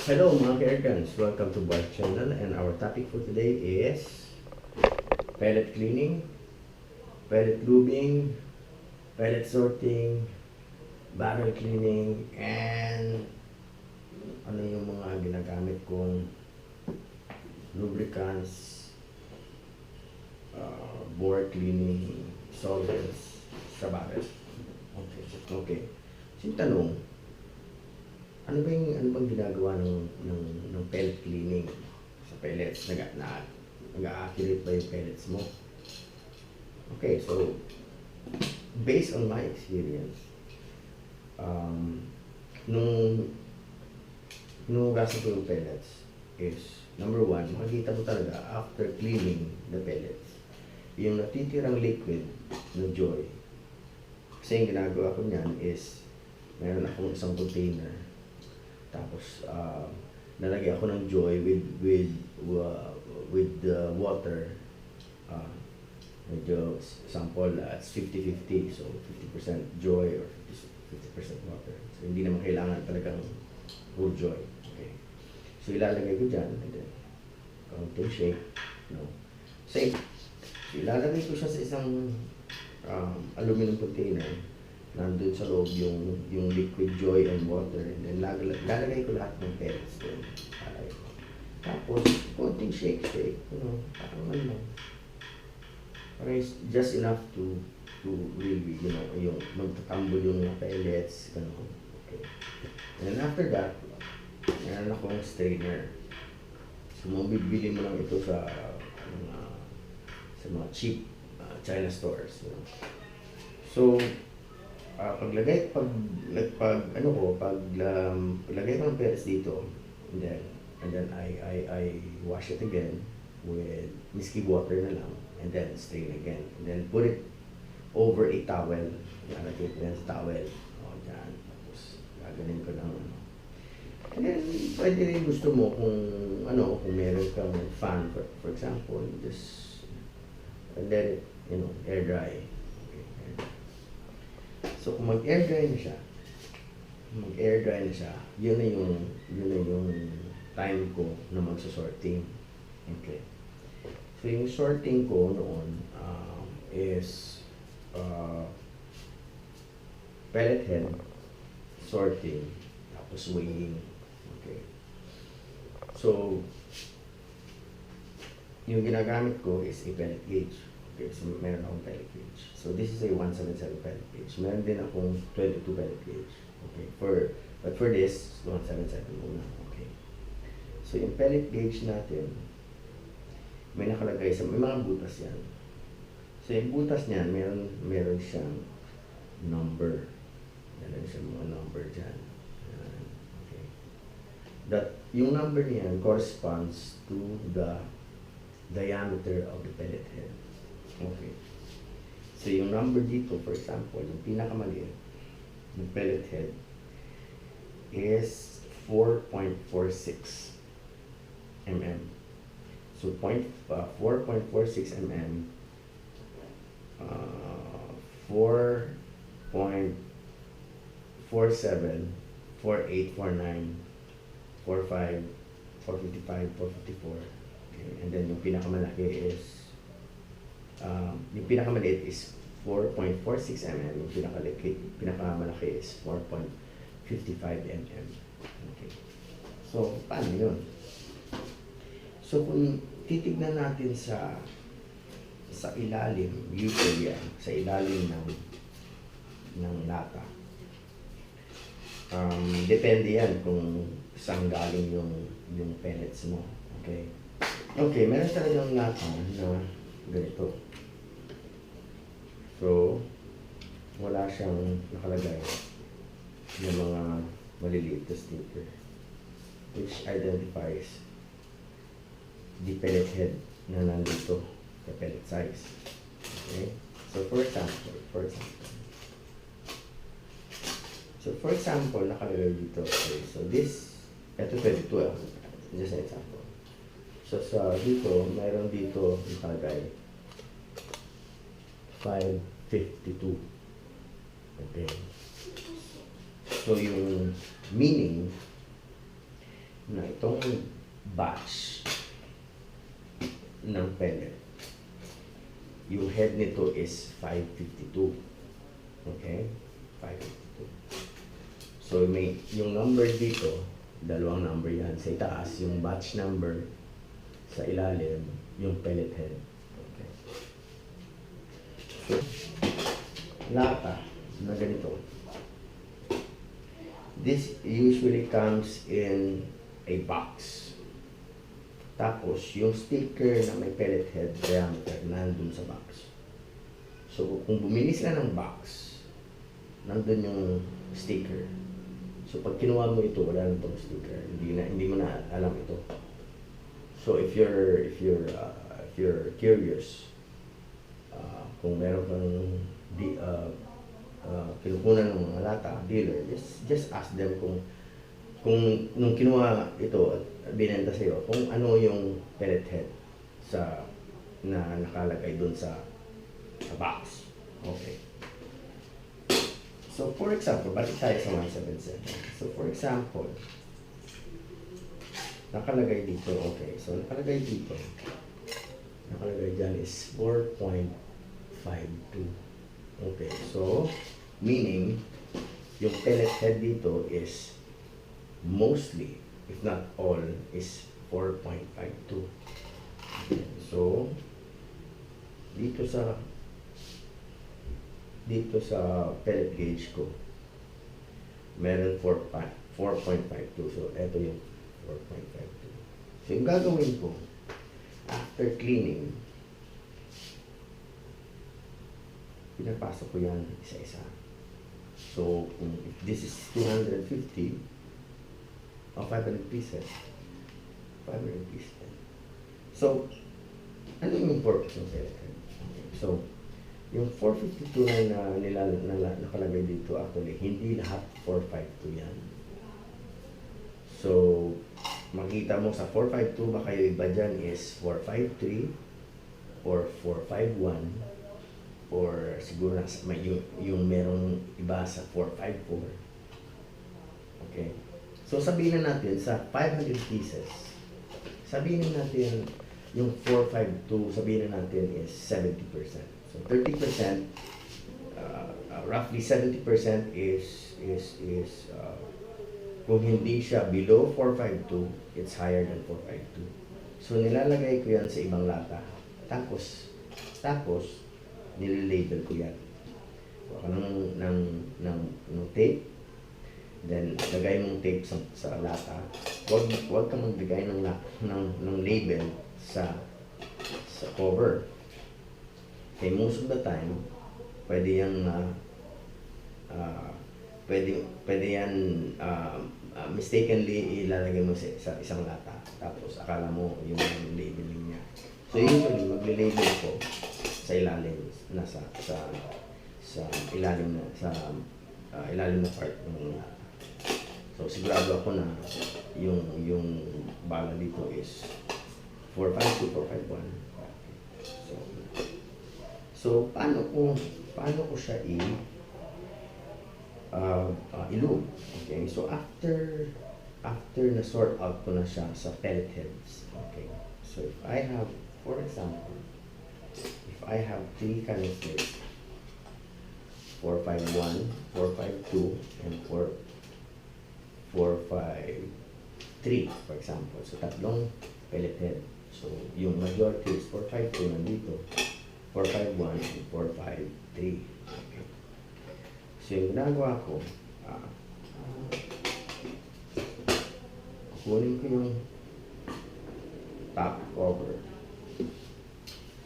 Hello mga Airguns, welcome to our channel, and our topic for today is pellet cleaning, pellet lubing, pellet sorting, barrel cleaning, and ano yung mga ginagamit kong lubricants, bore cleaning, solvents sa barrel. Okay. So yung tanong, ano bang ginagawa ng pellet cleaning sa pellets? Nag-accurate ba yung pellets mo? Okay, so based on my experience, nung hinugasan ko yung pellets is, number one, makikita mo talaga after cleaning the pellets, yung natitirang liquid na joy. Kasi yung ginagawa ko niyan is, meron akong isang container. Tapos nalagyan ako ng joy with the water. Medyo sample it's 50-50, so 50% joy or 50% water. So hindi naman kailangan talagang pure joy. Okay. So ilalagay ko dyan, and then counting shake, no. Same. So ilalagay ko siya sa isang aluminum container. Nandun sa loob yung liquid joy and water, and then lalagay ko lahat ng pellets doon. Tapos konting shake, parang ano, parang just enough to really, yung magtatambol yung mga pellets, gano'n. Okay. And then after that, meron akong strainer. So mabibili mo lang ito sa mga cheap China stores, So paglagay ko ng pellets dito, and then I wash it again with whiskey water na lang, and then strain again, and then put it over a towel. Ilalagay ko yan sa towel, dyan. Tapos gaganin ko ng and then pwede rin, gusto mo kung meron kang fan, for example, just let it air dry. So kung mag-air dry na siya, yun na yung time ko na magsusorting. Okay. So yung sorting ko noon is pellet head, sorting, tapos weighing. Okay. So yung ginagamit ko is a pellet gauge. Okay, so meron akong pellet gauge. So this is a 177 pellet gauge. Meron din akong 22 pellet gauge. Okay, but for this, 177 muna. Okay. So yung pellet gauge natin, may nakalagay may mga butas yan. So yung butas niyan, meron siyang number. Meron siyang mga number dyan. Okay. Yung number niyan corresponds to the diameter of the pellet head. Okay. So yung number dito, for example, yung pinakamaliit ng pellet head is 4.46 mm. So 4.46 mm, 4.47, 48, 49, 45, 455, 454. Okay. And then yung pinakamaliit is 4.46 mm, yung pinakamalaki is 4.55 mm. Okay. So, paano yun? So, kung titignan natin sa ilalim, usually sa ilalim ng lata, depende yan kung saan galing yung pellets mo. Okay? Okay, meron talagang lata na ganito. So, wala siyang nakalagay ng mga maliliit na sticker which identifies the pellet head na nandito sa pellet size. Okay? So, for example, nakalagay dito. Okay, so ito 22, just an example. So, dito, mayroon dito nakalagay 552. Okay. So yung meaning na itong batch ng pellet, yung head nito is 552. Okay? 552. So may yung number dito, dalawang number yan. Sa itaas, yung batch number. Sa ilalim, yung pellet head. Okay. So, lata na ganito. This usually comes in a box. Tapos, yung sticker na may pellet head diameter nandun sa box. So, kung bumili sila ng box, nandun yung sticker. So, pag kinuha mo ito, wala na itong sticker. Hindi mo na alam ito. So, if you're curious, kung meron kang kinukunan ng mga lata, dealer, just ask them kung nung kinuha ito at binenta sa iyo, kung ano yung pellet head na nakalagay dun sa box. Okay. So, for example, balik tayo sa 177. So, for example, nakalagay dito, okay. So, nakalagay dyan is 4.52. Okay. So, meaning, yung pellet head dito is mostly, if not all, is 4.52. So, dito sa pellet gauge ko, meron 4.52. So, eto yung 4.52. So, yung gagawin ko, after cleaning, pinapasok ko yan isa-isa. So, if this is 250, o 500 pieces. 500 pieces. So, ano yung purpose ng pellet head? Okay. So, yung 452 na nakalagay dito, actually, hindi lahat 452 yan. So, makita mo sa 452, baka yung iba dyan is 453 or 451 or siguro may yung merong iba sa 454. Okay? So, sabihin na natin sa 500 pieces, sabihin na natin yung 452, sabihin na natin is 70%. So, 30%, roughly 70% is kung hindi siya below 452, it's higher than 452. So, nilalagay ko yan sa ibang lata. Tapos, nililabel ko yan. Baka ng tape. Then, lagay mong tape sa lata. Huwag ka magbigay ng label sa cover. Okay, most of the time, pwede yan mistakenly ilalagay mo sa isang lata. Tapos, akala mo yung labeling niya. So, usually, magle-label ko sa ilalim, sa ilalim na part ng lata. So, sigurado ako na yung bala dito is 452, 451. So, paano ko siya ilube? Okay, so after na sort out ko na siya sa pellet heads. Okay, so if I have, for example, if I have 3 canisters, 451, 452, and 453, for example. So, tatlong pellet head. So, yung majority is 452 nandito, 451 and 453. Okay. So, yung ginagawa ko, kunin ko yung top cover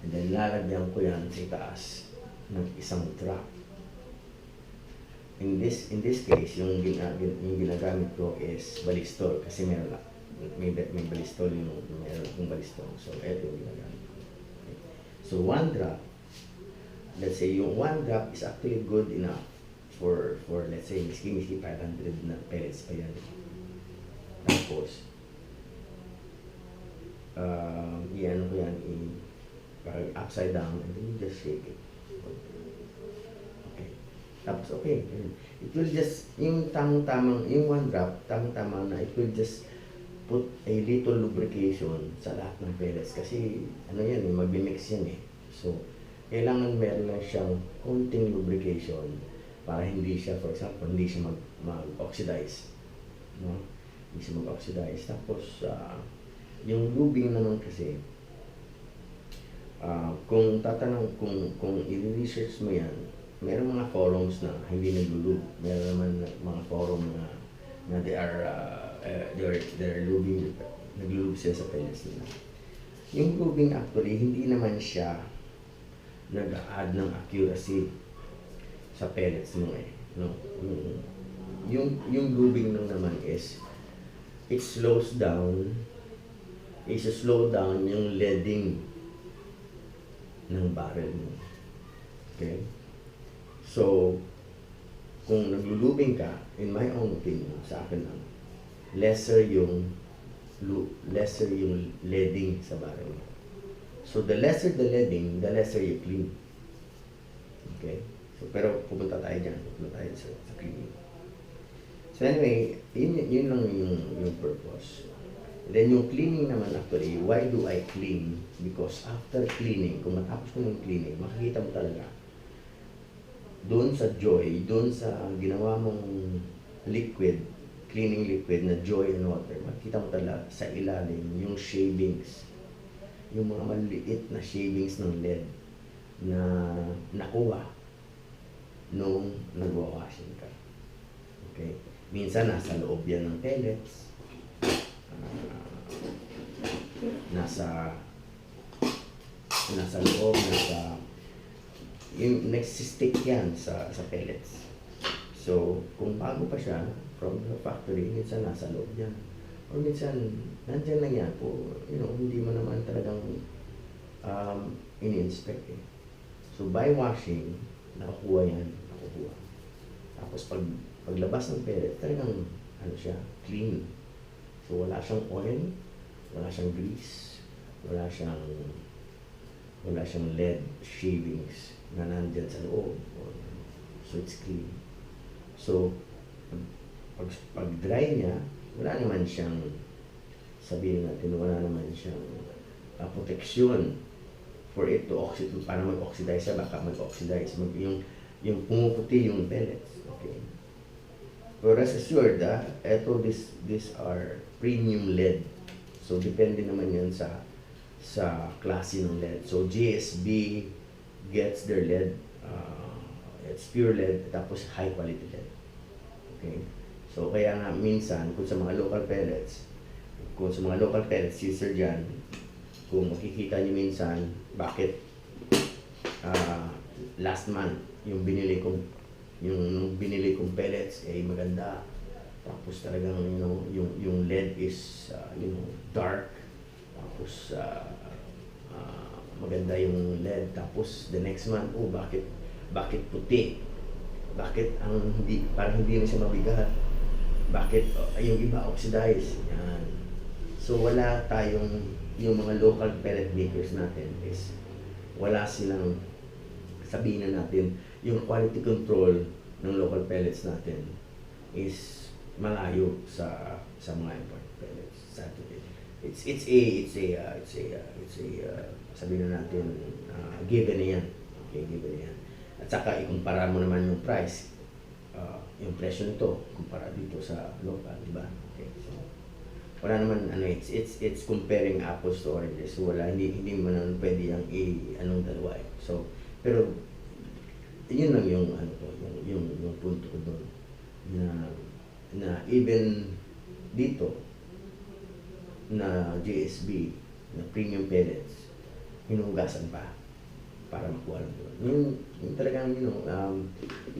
and then lalagyan ko yan sa taas ng isang drop. In this case, yung ginagamit ko is balistol kasi may balistol yung balistol. So, ito yung ginagamit ko. Okay. So, 1 drop, let's say yung 1 drop is actually good enough for let's say, miski 500 na pellets pa yan. Tapos, iyan ko yan upside down and then you just shake it. Okay. Tapos, okay. It will just, yung tamang-tamang, yung 1 drop, tamang-tamang na, it will just put a little lubrication sa lahat ng pellets kasi ano yan, magmi-mix yan eh. So, kailangan meron lang siyang konting lubrication para hindi siya, for example, hindi siya mag-oxidize. No? Hindi siya mag-oxidize. Tapos, yung lubing naman kasi, kung tatanong, kung i-research mo yan, meron mga forums na hindi naglulub. Meron naman mga forum na they're lubing, naglulub sila sa pellets nila. Yung lubing actually, hindi naman siya nag-add ng accuracy sa pellets mo eh. No? Yung lubing lang naman is, it slows down, slow down yung leading ng barrel mo. Okay? So, kung naglulubing ka, in my own opinion, sa akin lang, lesser yung leading sa barrel mo. So, the lesser the leading, the lesser you clean. Okay? So, pero pupunta tayo dyan. Pupunta tayo sa cleaning. So, anyway, yun lang yung purpose. And then, yung cleaning naman actually, why do I clean? Because after cleaning, kung matapos ko ng cleaning, makikita mo talaga, doon sa joy, doon sa ginawa mong liquid, cleaning liquid na joy and water, makikita mo talaga sa ilalim yung shavings, yung mga maliit na shavings ng lead na nakuha nung nagwawashing ka. Okay? Minsan nasa loob yan ng pellets, nasa loob, yung nagsistik yan sa pellets. So, kung bago pa siya from the factory, minsan nasa loob yan. Or minsan, nandyan lang yan po, hindi mo naman talagang ini-inspect eh. So, by washing, nakukuha yan, nakukuha. Tapos, paglabas ng pellet, talagang, siya, clean. So, wala siyang oil, wala siyang grease, wala siyang lead shavings na nandyan sa loob. So, it's clean. So, pag dry niya, wala naman siyang, sabihin natin, wala naman siyang proteksyon for it to oxidize, para mag-oxidize siya, baka mag-oxidize, yung pumuputi yung pellets, okay? But rest assured, these are premium lead, so depende naman yan sa klase ng lead. So GSB gets their lead, it's pure lead, tapos high quality lead, okay? So, kaya nga minsan, kung sa mga local pellets, user dyan, kung makikita nyo minsan, bakit last month, yung binili kong pellets, maganda. Tapos talagang, yung lead is, dark. Tapos, maganda yung lead. Tapos, the next month, bakit puti? Parang hindi na siya mabigat? Bakit yung iba oxidize? Yan. So wala yung mga local pellet makers natin is wala silang, sabihin na natin, yung quality control ng local pellets natin is malayo sa mga import pellets. It's a sabihin na natin, given na yan. Okay, given na yan. At saka ikumpara mo naman yung price, yung presyo nito kumpara dito sa local, di ba? Okay, so wala naman it's comparing apples to oranges. So wala, hindi mo naman pwede yung dalawa eh. So pero yun lang yung yung punto ko doon na even dito na GSB na premium pellets hinugasan pa para makuha lang doon. Yung talagang, yung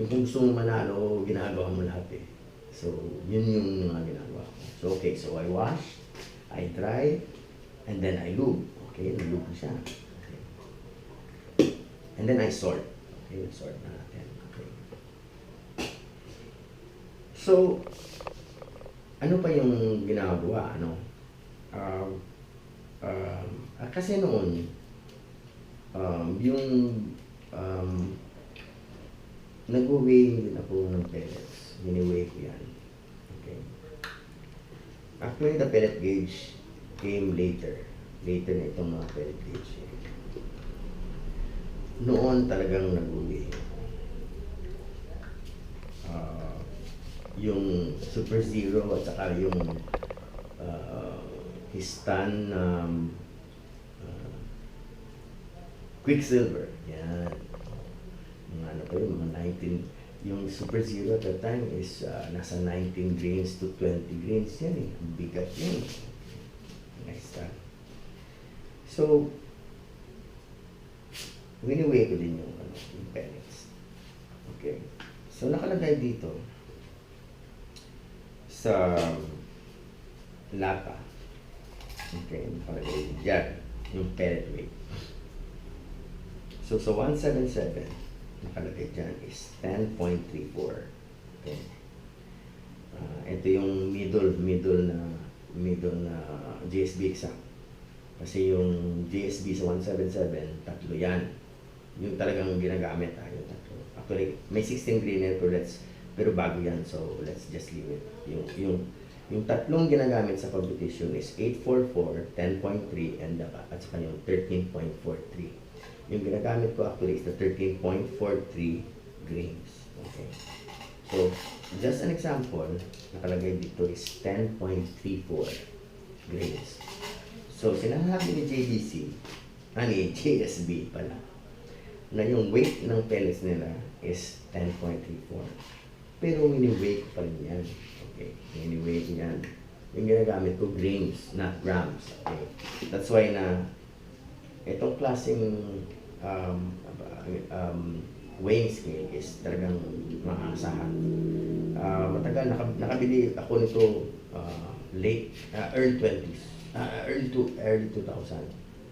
kung gusto mong manalo, ginagawa mo lahat eh. So, yun yung mga ginagawa ko. So, okay, so I wash, I dry, and then I lube. Okay, nalube ko siya. Okay. And then I sort. Okay, sort na natin. Okay. So, ano pa yung ginagawa, kasi noon, nag-weighing din ako ng pellets. Gini-weigh ko yan. Okay. Actually, the pellet gauge came later. Later na itong mga pellet gauge. Noon talagang nag-uwi. Yung Super Zero at saka yung Histan Quicksilver. Yan. Mga ano pa yun, mga 19. Yung Super Zero at that time is nasa 19 grains to 20 grains yan eh. Bigat yun. Next time. So, wini-weigh ko din yung pellets. Okay. So, nakalagay dito sa lata. Okay, nakalagay dyan yung pellet weight. So, sa 177, nakalagay dyan is 10.34. Okay. Ito yung middle na GSB exam. Kasi yung GSB sa 177, tatlo yan. Yung talagang ginagamit yung tatlo. Actually, may 16 grainer pero bago yan, so let's just leave it. Yung tatlong ginagamit sa competition is 844, 10.3, and at saka yung 13.43. Yung ginagamit ko actually is the 13.43 grains. Okay. So, just an example, nakalagay dito is 10.34 grains. So, sinasabi ni JSB pala, na yung weight ng pellets nila is 10.34. Pero mini-weight pa rin yan. Okay, mini-weight yan. Yung ginagamit ko, grains, not grams. Okay, that's why na itong klaseng weighing scale is talagang maasahan. Matagal, nakabili ako nito early 20s. Early 2000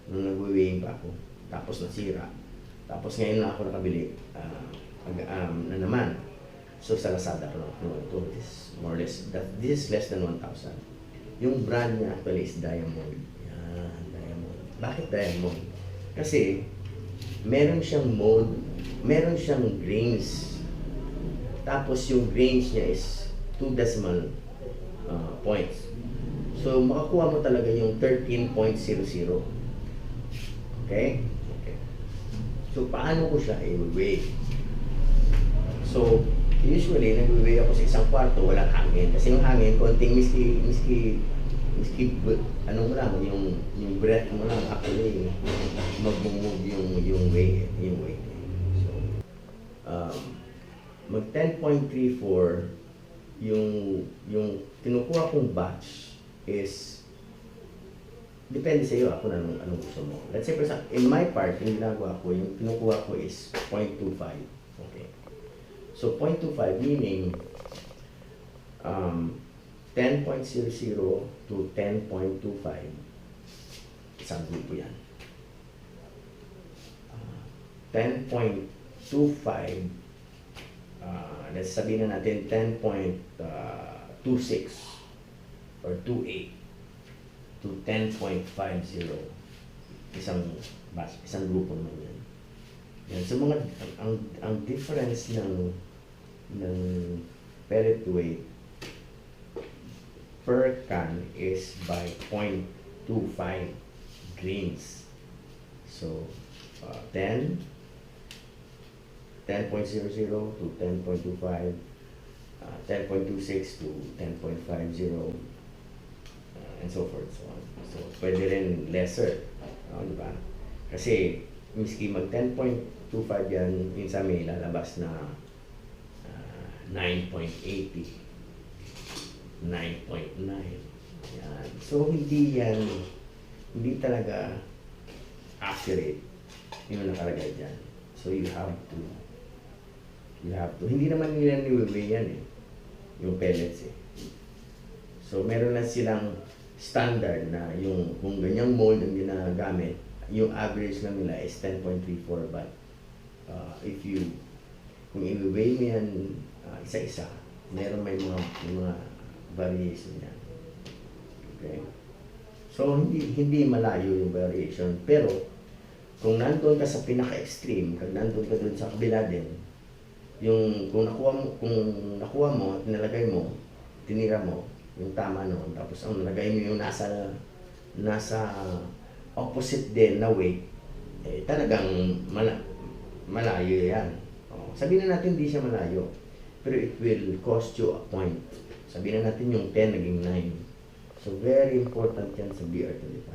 nung nag-weighing pa ako, tapos nasira, tapos ngayon na ako nakabili na naman. So sa Lazada ko ito is more or less this is less than 1,000. Yung brand niya actually is Diamond. Yan, Diamond. Bakit Diamond? Kasi meron siyang mode, meron siyang grains, tapos yung grains niya is 2 decimal points. So, makakuha mo talaga yung 13.00. Okay? Okay. So, paano ko siya i-weigh? So, usually, nag-weigh ako sa isang kwarto, walang hangin. Kasi yung hangin, konting miski, ano mo lang, yung breath mo lang, actually, mag-move yung weight. So, mag 10.34, yung kinukuha kong batch, is depende sa iyo ako na anong gusto mo. Let's say for example, in my part, yung ginagawa ko, yung kinukuha ko is 0.25. Okay. So 0.25 meaning 10.00 to 10.25 isang grupo yan. 10.25 let's sabihin na natin 10.26 or 28 to 10.50 isang grupo naman yan. Yan. So mga ang difference ng pellet weight per can is by 0.25 grains. So 10.00 to 10.25, 10.26 to 10.50, and so forth, so on. So, pwede rin lesser, di ba? Kasi, miski mag 10.25 yan, minsan may lalabas na 9.80, 9.9. Yan. So, hindi talaga accurate yung nakalagay dyan. So, you have to, hindi naman nila ni-weigh yan yung pellets So, meron na silang standard na yung kung ganyang mold ang ginagamit, yung average na nila is 10.34, but kung i-weigh mo yan isa-isa, meron may mga variation yan. Okay? So, hindi malayo yung variation, pero kung nandun ka sa pinaka-extreme, kung nandun ka dun sa kabila din, yung kung nakuha mo, tinalagay mo, tinira mo, yung tama noon. Tapos ang nalagay mo yung nasa opposite din na weight, eh talagang malayo yan. Oh, sabihin na natin hindi siya malayo, pero it will cost you a point. Sabihin na natin yung 10 naging 9. So very important yan sa BR25.